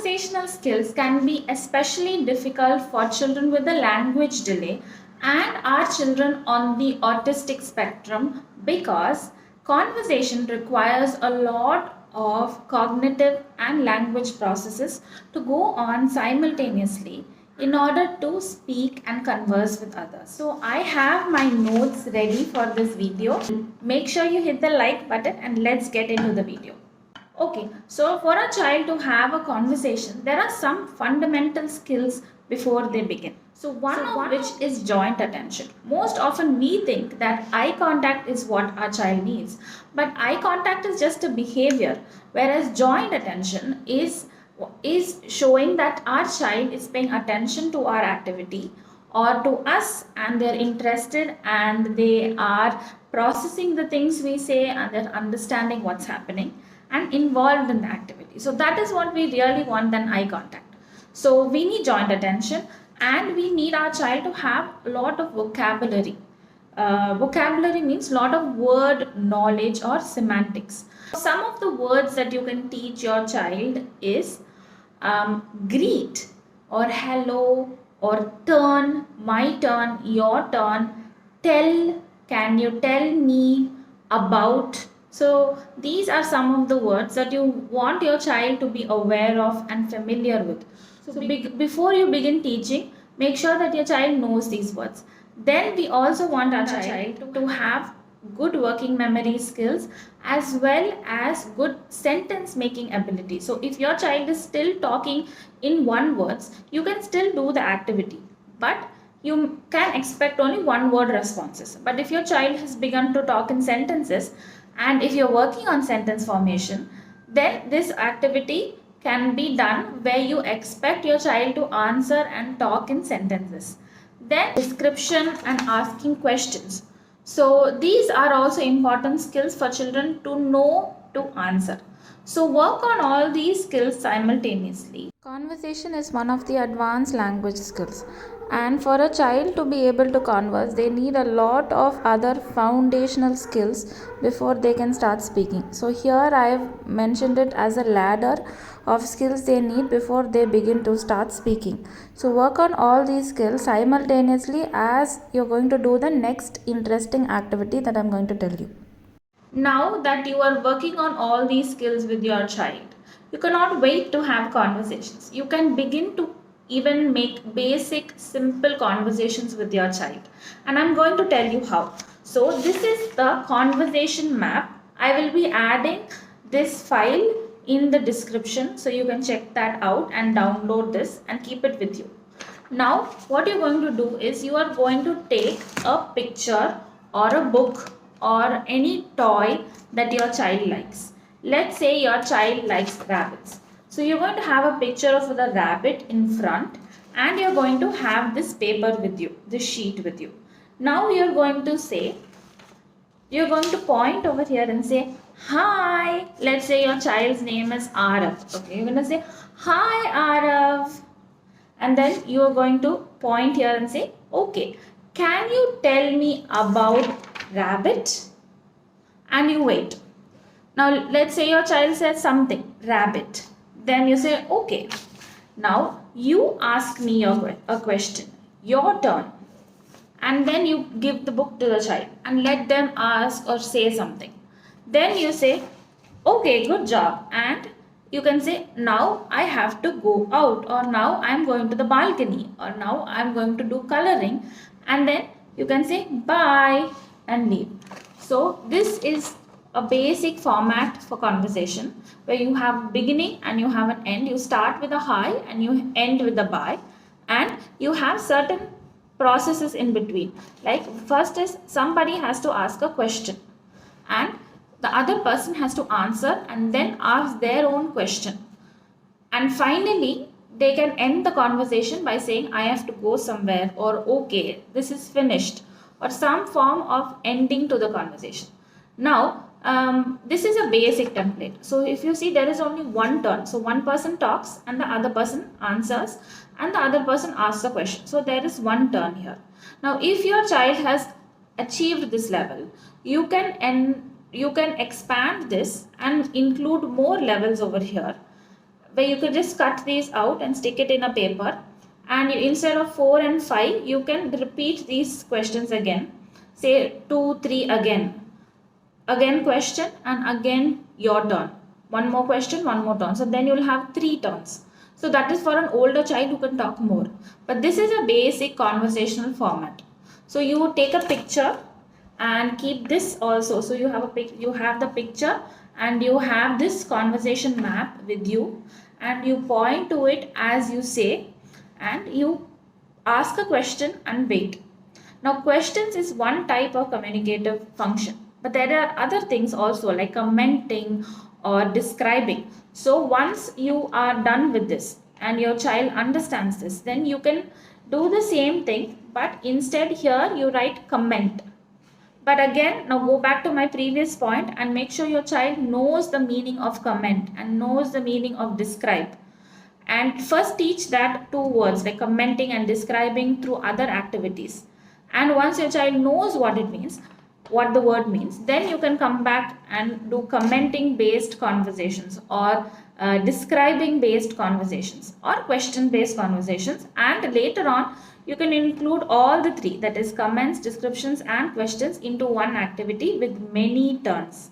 Conversational skills can be especially difficult for children with a language delay and our children on the autistic spectrum because conversation requires a lot of cognitive and language processes to go on simultaneously in order to speak and converse with others. So I have my notes ready for this video. Make sure you hit the like button and let's get into the video. Okay, so for a child to have a conversation, there are some fundamental skills before they begin. So one of which is joint attention. Most often we think that eye contact is what our child needs, but eye contact is just a behavior, whereas joint attention is showing that our child is paying attention to our activity or to us and they're interested and they are processing the things we say and they're understanding what's happening and involved in the activity. So that is what we really want than eye contact. So we need joint attention and we need our child to have a lot of vocabulary. Vocabulary means lot of word knowledge or semantics. Some of the words that you can teach your child is greet or hello or turn, my turn, your turn, tell, can you tell me, about. So these are some of the words that you want your child to be aware of and familiar with. So before you begin teaching, make sure that your child knows these words. Then we also want our child to have good working memory skills as well as good sentence making ability. So if your child is still talking in one words, you can still do the activity, but you can expect only one word responses. But if your child has begun to talk in sentences and if you're working on sentence formation, then this activity can be done where you expect your child to answer and talk in sentences. Then description and asking questions. So these are also important skills for children to know to answer. So work on all these skills simultaneously. Conversation is one of the advanced language skills, and for a child to be able to converse, they need a lot of other foundational skills before they can start speaking. So here I have mentioned it as a ladder of skills they need before they begin to start speaking. So work on all these skills simultaneously as you're going to do the next interesting activity that I'm going to tell you. Now that you are working on all these skills with your child, you cannot wait to have conversations. You can begin to even make basic, simple conversations with your child. And I'm going to tell you how. So this is the conversation map. I will be adding this file in the description, so you can check that out and download this and keep it with you. Now what you're going to do is you are going to take a picture or a book or any toy that your child likes. Let's say your child likes rabbits. So you're going to have a picture of the rabbit in front and you're going to have this paper with you, this sheet with you. Now you're going to point over here and say, hi. Let's say your child's name is Arav. Okay, you're going to say, hi Arav. And then you are going to point here and say, okay, can you tell me about rabbit? And you wait. Now let's say your child says something, rabbit. Then you say, okay, now you ask me a question, your turn. And then you give the book to the child and let them ask or say something. Then you say, okay, good job. And you can say, now I have to go out, or now I'm going to the balcony, or now I'm going to do coloring. And then you can say bye and leave. So this is a basic format for conversation where you have beginning and you have an end. You start with a hi and you end with a bye, and you have certain processes in between. Like first is somebody has to ask a question and the other person has to answer and then ask their own question. And finally, they can end the conversation by saying, I have to go somewhere, or okay, this is finished, or some form of ending to the conversation. Now, this is a basic template. So if you see, there is only one turn. So one person talks and the other person answers and the other person asks a question. So there is one turn here. Now, if your child has achieved this level, you can expand this and include more levels over here, where you could just cut these out and stick it in a paper, and instead of 4 and 5 you can repeat these questions again, say 2 3 again question, and again your turn, one more question, one more turn, so then you'll have 3 turns. So that is for an older child who can talk more, but this is a basic conversational format. So you take a picture and keep this also, so you have you have the picture and you have this conversation map with you, and you point to it as you say, and you ask a question and wait. Now, questions is one type of communicative function, but there are other things also like commenting or describing. So, once you are done with this and your child understands this, then you can do the same thing, but instead here you write comment. But again, now go back to my previous point and make sure your child knows the meaning of comment and knows the meaning of describe. And first teach that 2 words like commenting and describing through other activities. And once your child knows what it means, what the word means, then you can come back and do commenting based conversations, or describing based conversations, or question based conversations. And later on you can include all the 3, that is comments, descriptions and questions, into one activity with many turns.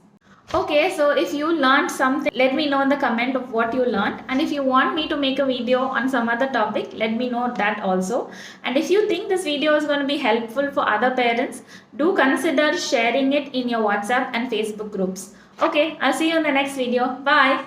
Okay, so if you learned something, let me know in the comment of what you learned. And if you want me to make a video on some other topic, let me know that also. And if you think this video is going to be helpful for other parents, do consider sharing it in your WhatsApp and Facebook groups. Okay, I'll see you in the next video. Bye.